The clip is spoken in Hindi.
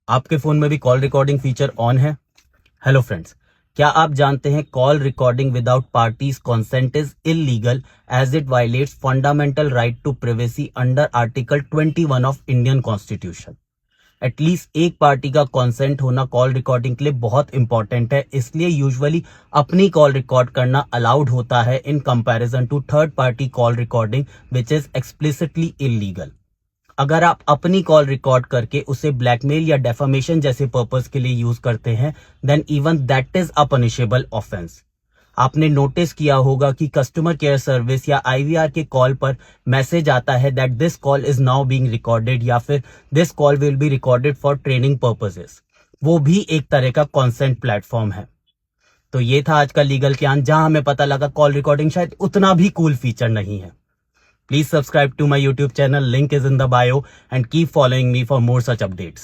आपके फोन में भी कॉल रिकॉर्डिंग फीचर ऑन है? हेलो फ्रेंड्स, क्या आप जानते हैं call recording without parties consent is illegal as it violates fundamental right to privacy under article 21 of Indian constitution. At least एक पार्टी का कंसेंट होना कॉल रिकॉर्डिंग के लिए बहुत इंपॉर्टेंट है, इसलिए यूजुअली अपनी कॉल रिकॉर्ड करना अलाउड होता है in comparison to third party call recording which is explicitly illegal. अगर आप अपनी कॉल रिकॉर्ड करके उसे ब्लैकमेल या डेफामेशन जैसे पर्पस के लिए यूज करते हैं, then even that is a punishable offence. आपने नोटिस किया होगा कि कस्टमर केयर सर्विस या आईवीआर के कॉल पर मैसेज आता है that this call is now being recorded या फिर this call will be recorded for training purposes. वो भी एक तरह का कॉन्सेंट प्लेटफॉर्म है। तो ये था आज का लीगल ज्ञान, जहां हमें पता लगा कॉल रिकॉर्डिंग शायद उतना भी कूल फीचर नहीं है। Please subscribe to my YouTube channel. Link is in the bio and keep following me for more such updates.